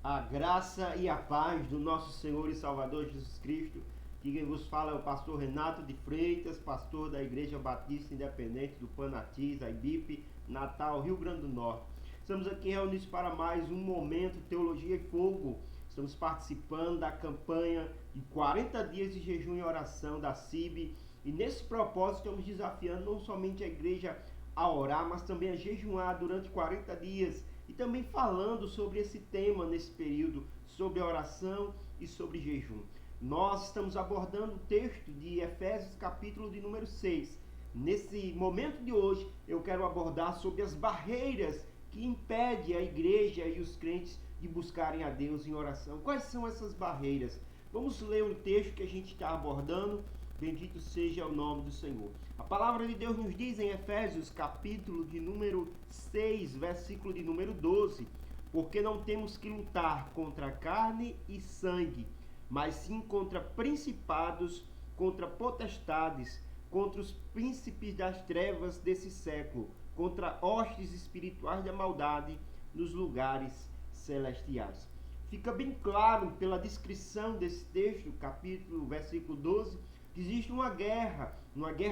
A graça e a paz do nosso Senhor e Salvador Jesus Cristo. Que quem vos fala é o pastor Renato de Freitas, pastor da Igreja Batista Independente do Panatiz, IBIP, Natal, Rio Grande do Norte. Estamos aqui reunidos para mais um momento Teologia e Fogo. Estamos participando da campanha de 40 dias de jejum e oração da CIB. E nesse propósito estamos desafiando não somente a igreja a orar, mas também a jejuar durante 40 dias. E também falando sobre esse tema nesse período, sobre oração e sobre jejum. Nós estamos abordando o texto de Efésios, capítulo de número 6. Nesse momento de hoje, eu quero abordar sobre as barreiras que impedem a igreja e os crentes de buscarem a Deus em oração. Quais são essas barreiras? Vamos ler o texto que a gente está abordando. Bendito seja o nome do Senhor. A palavra de Deus nos diz em Efésios, capítulo de número 6, versículo de número 12: porque não temos que lutar contra carne e sangue, mas sim contra principados, contra potestades, contra os príncipes das trevas desse século, contra hostes espirituais da maldade nos lugares celestiais. Fica bem claro pela descrição desse texto, capítulo, versículo 12, que existe uma guerra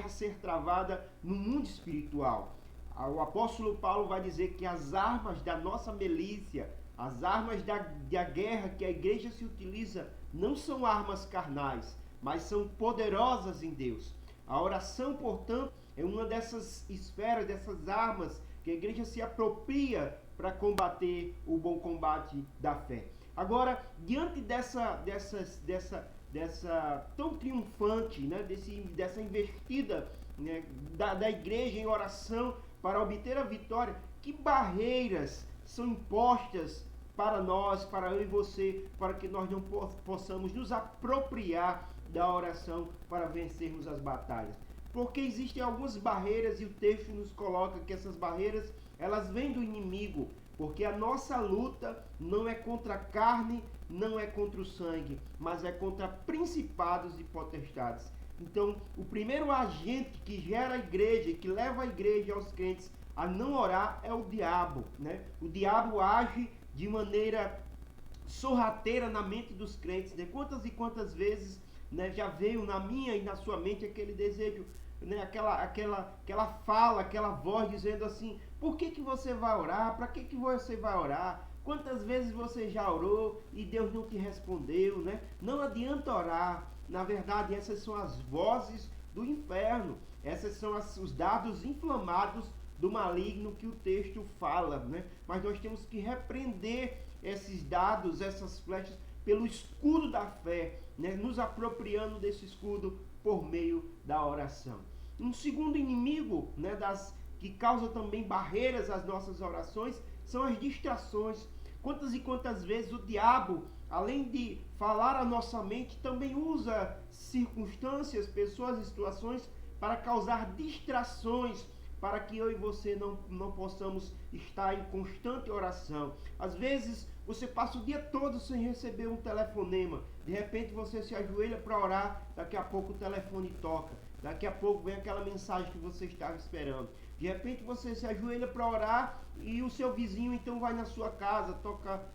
a ser travada no mundo espiritual. O apóstolo Paulo vai dizer que as armas da nossa milícia, as armas da guerra que a igreja se utiliza, não são armas carnais, mas são poderosas em Deus. A oração, portanto, é uma dessas esferas, dessas armas que a igreja se apropria para combater o bom combate da fé. Agora, diante dessa tão triunfante, né, dessa investida, né, da igreja em oração para obter a vitória, que barreiras são impostas para nós, para eu e você, para que nós não possamos nos apropriar da oração para vencermos as batalhas? Porque existem algumas barreiras e o texto nos coloca que essas barreiras, elas vêm do inimigo, porque a nossa luta não é contra a carne, não é contra o sangue, mas é contra principados e potestades. Então, o primeiro agente que gera a igreja e que leva a igreja aos crentes a não orar é o diabo, né? O diabo age de maneira sorrateira na mente dos crentes, né? Quantas e quantas vezes, né, já veio na minha e na sua mente aquele desejo, né, aquela fala, aquela voz dizendo assim: por que você vai orar? Para que você vai orar? Quantas vezes você já orou e Deus não te respondeu, né? Não adianta orar. Na verdade, essas são as vozes do inferno. Essas são os dados inflamados do maligno que o texto fala, né? Mas nós temos que repreender esses dados, essas flechas, pelo escudo da fé, né? Nos apropriando desse escudo por meio da oração. Um segundo inimigo, né, que causa também barreiras às nossas orações, são as distrações. Quantas e quantas vezes o diabo, além de falar a nossa mente, também usa circunstâncias, pessoas e situações para causar distrações, para que eu e você não possamos estar em constante oração. Às vezes você passa o dia todo sem receber um telefonema, de repente você se ajoelha para orar, daqui a pouco o telefone toca, daqui a pouco vem aquela mensagem que você estava esperando. De repente você se ajoelha para orar e o seu vizinho então vai na sua casa, toca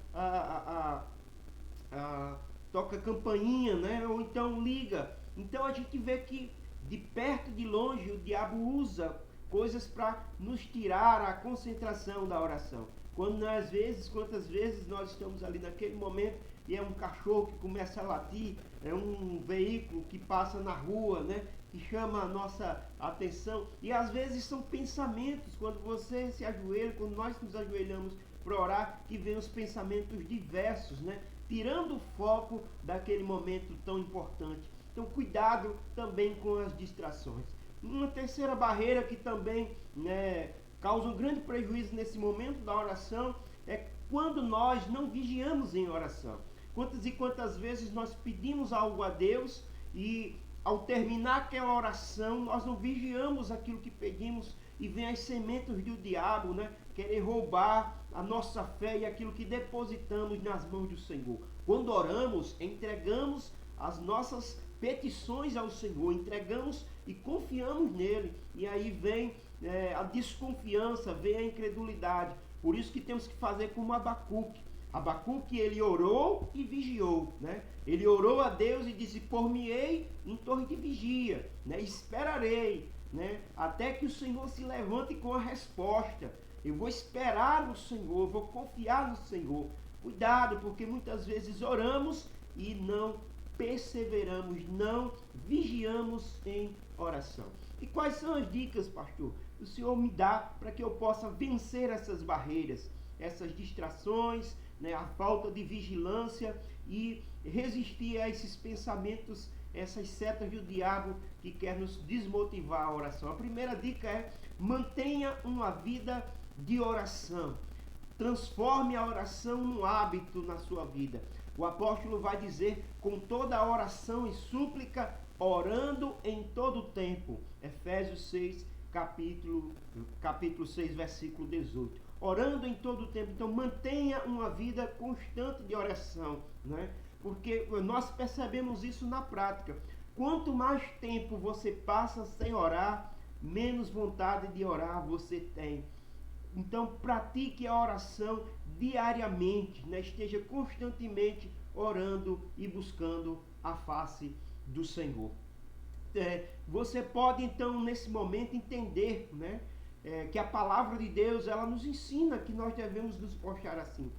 toca campainha, né? Ou então liga. Então a gente vê que de perto e de longe o diabo usa coisas para nos tirar a concentração da oração. Quantas vezes nós estamos ali naquele momento e é um cachorro que começa a latir, é um veículo que passa na rua, né, que chama a nossa atenção, e às vezes são pensamentos, quando você se ajoelha, quando nós nos ajoelhamos para orar, que vem os pensamentos diversos, né, tirando o foco daquele momento tão importante. Então cuidado também com as distrações. Uma terceira barreira que também, né, causa um grande prejuízo nesse momento da oração é quando nós não vigiamos em oração. Quantas e quantas vezes nós pedimos algo a Deus e ao terminar aquela oração nós não vigiamos aquilo que pedimos e vem as sementes do diabo, né, querer roubar a nossa fé e aquilo que depositamos nas mãos do Senhor. Quando oramos, entregamos as nossas petições ao Senhor, entregamos e confiamos nele, e aí vem a desconfiança, vem a incredulidade. Por isso que temos que fazer como Abacuque. Abacuque, ele orou e vigiou, né? Ele orou a Deus e disse: por-me-ei em torre de vigia, né? Esperarei, né? Até que o Senhor se levante com a resposta. Eu vou esperar no Senhor, vou confiar no Senhor. Cuidado, porque muitas vezes oramos e não perseveramos, não vigiamos em oração. E quais são as dicas, pastor, que o Senhor me dá para que eu possa vencer essas barreiras, essas distrações, né, a falta de vigilância e resistir a esses pensamentos, essas setas do diabo que quer nos desmotivar a oração? A primeira dica é: mantenha uma vida de oração. Transforme a oração num hábito na sua vida. O apóstolo vai dizer: com toda a oração e súplica, orando em todo o tempo. Efésios 6, capítulo 6, versículo 18. Orando em todo o tempo. Então mantenha uma vida constante de oração, né? Porque nós percebemos isso na prática. Quanto mais tempo você passa sem orar, menos vontade de orar você tem. Então pratique a oração diariamente, né? Esteja constantemente orando e buscando a face do Senhor. Você pode então nesse momento entender, né, que a palavra de Deus, ela nos ensina que nós devemos nos postar assim.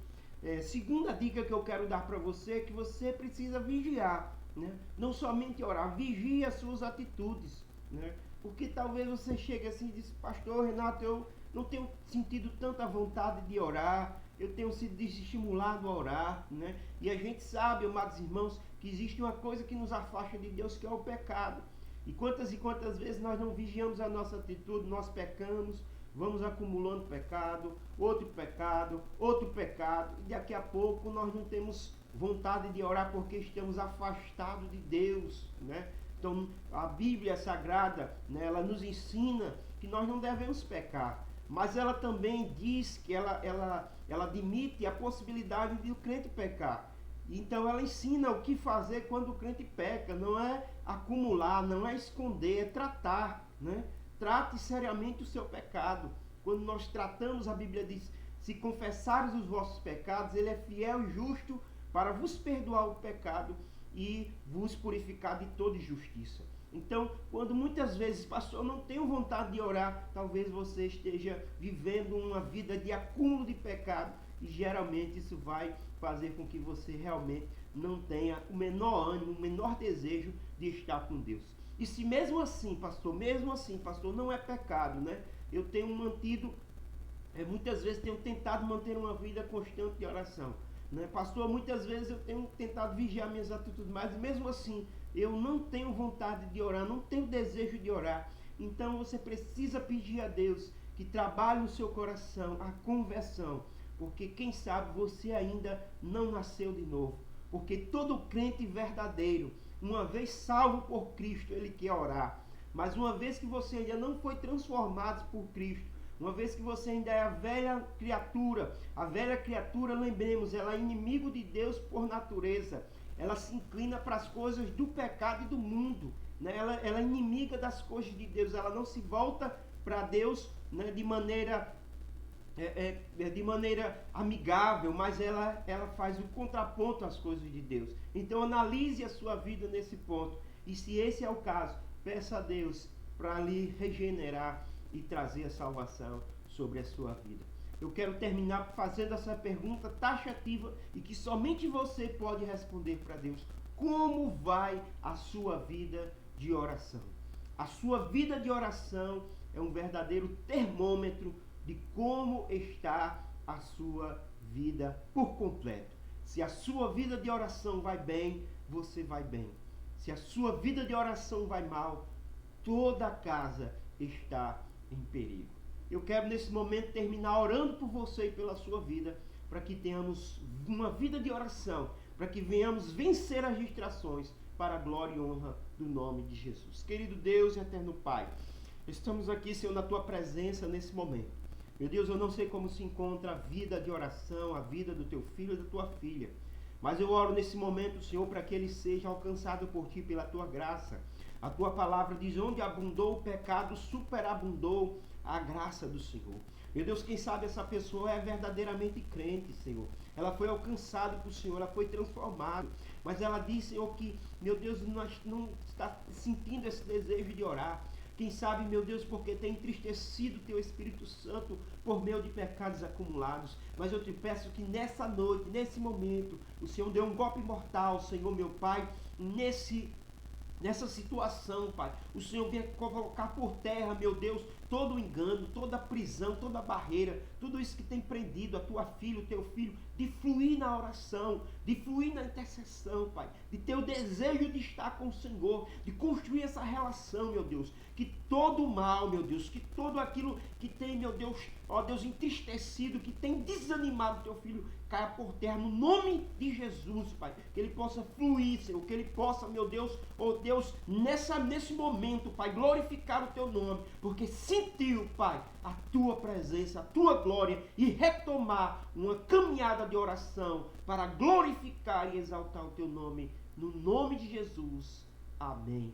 Segunda dica que eu quero dar para você é que você precisa vigiar, né? Não somente orar, vigie as suas atitudes, né? Porque talvez você chegue assim e diz: pastor Renato, eu não tenho sentido tanta vontade de orar, eu tenho sido desestimulado a orar, né? E a gente sabe, amados irmãos, que existe uma coisa que nos afasta de Deus, que é o pecado. E quantas vezes nós não vigiamos a nossa atitude, nós pecamos, vamos acumulando pecado, outro pecado, e daqui a pouco nós não temos vontade de orar porque estamos afastados de Deus, né? Então a Bíblia Sagrada, né, ela nos ensina que nós não devemos pecar, mas ela também diz que ela admite a possibilidade de o crente pecar. Então ela ensina o que fazer quando o crente peca. Não é acumular, não é esconder, é tratar, né? Trate seriamente o seu pecado. Quando nós tratamos, a Bíblia diz: se confessares os vossos pecados, ele é fiel e justo para vos perdoar o pecado e vos purificar de toda injustiça. Então, quando muitas vezes, pastor, eu não tenho vontade de orar, talvez você esteja vivendo uma vida de acúmulo de pecado, e geralmente isso vai fazer com que você realmente não tenha o menor ânimo, o menor desejo de estar com Deus. E se mesmo assim, pastor, não é pecado, né? Eu tenho mantido, muitas vezes tenho tentado manter uma vida constante de oração, né? Pastor, muitas vezes eu tenho tentado vigiar minhas atitudes, mas mesmo assim eu não tenho vontade de orar, não tenho desejo de orar. Então você precisa pedir a Deus que trabalhe no seu coração a conversão, porque quem sabe você ainda não nasceu de novo. Porque todo crente verdadeiro, uma vez salvo por Cristo, ele quer orar. Mas uma vez que você ainda não foi transformado por Cristo, uma vez que você ainda é a velha criatura, lembremos, ela é inimigo de Deus por natureza. Ela se inclina para as coisas do pecado e do mundo, né? Ela é inimiga das coisas de Deus. Ela não se volta para Deus, né, de maneira amigável, mas ela faz o contraponto às coisas de Deus. Então analise a sua vida nesse ponto. E se esse é o caso, peça a Deus para lhe regenerar e trazer a salvação sobre a sua vida. Eu quero terminar fazendo essa pergunta taxativa e que somente você pode responder para Deus. Como vai a sua vida de oração? A sua vida de oração é um verdadeiro termômetro de como está a sua vida por completo. Se a sua vida de oração vai bem, você vai bem. Se a sua vida de oração vai mal, toda a casa está em perigo. Eu quero nesse momento terminar orando por você e pela sua vida, para que tenhamos uma vida de oração, para que venhamos vencer as distrações para a glória e honra do nome de Jesus. Querido Deus e eterno Pai, estamos aqui, Senhor, na Tua presença nesse momento. Meu Deus, eu não sei como se encontra a vida de oração, a vida do Teu filho e da Tua filha, mas eu oro nesse momento, Senhor, para que ele seja alcançado por Ti pela Tua graça. A Tua palavra diz: onde abundou o pecado, superabundou a graça do Senhor. Meu Deus, quem sabe essa pessoa é verdadeiramente crente, Senhor. Ela foi alcançada por Senhor, ela foi transformada. Mas ela disse, Senhor, que, meu Deus, não está sentindo esse desejo de orar. Quem sabe, meu Deus, porque tem entristecido teu Espírito Santo por meio de pecados acumulados. Mas eu te peço que nessa noite, nesse momento, o Senhor dê um golpe mortal, Senhor, meu Pai, nessa situação, Pai. O Senhor venha colocar por terra, meu Deus, todo o engano, toda a prisão, toda a barreira, tudo isso que tem prendido a tua filha, o teu filho, de fluir na oração, de fluir na intercessão, Pai, de ter o desejo de estar com o Senhor, de construir essa relação, meu Deus, que todo o mal, meu Deus, que todo aquilo que tem, meu Deus, ó Deus, entristecido, que tem desanimado o teu filho, caia por terra, no nome de Jesus, Pai, que ele possa fluir, Senhor, que ele possa, meu Deus, ó Deus, nesse momento, Pai, glorificar o teu nome, porque sentiu, Pai, a tua presença, a tua glória, e retomar uma caminhada de oração para glorificar e exaltar o teu nome, no nome de Jesus. Amém.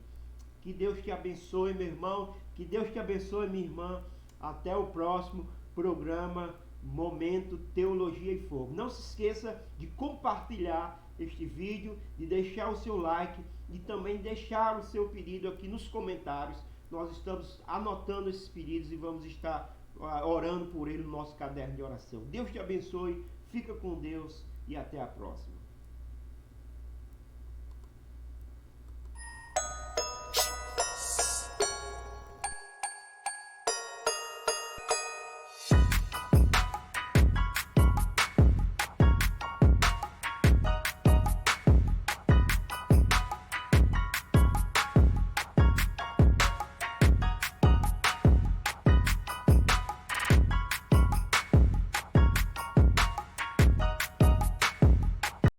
Que Deus te abençoe, meu irmão, que Deus te abençoe, minha irmã. Até o próximo programa Momento Teologia e Fogo. Não se esqueça de compartilhar este vídeo, de deixar o seu like e também deixar o seu pedido aqui nos comentários. Nós estamos anotando esses pedidos e vamos estar orando por ele no nosso caderno de oração. Deus te abençoe, fica com Deus e até a próxima.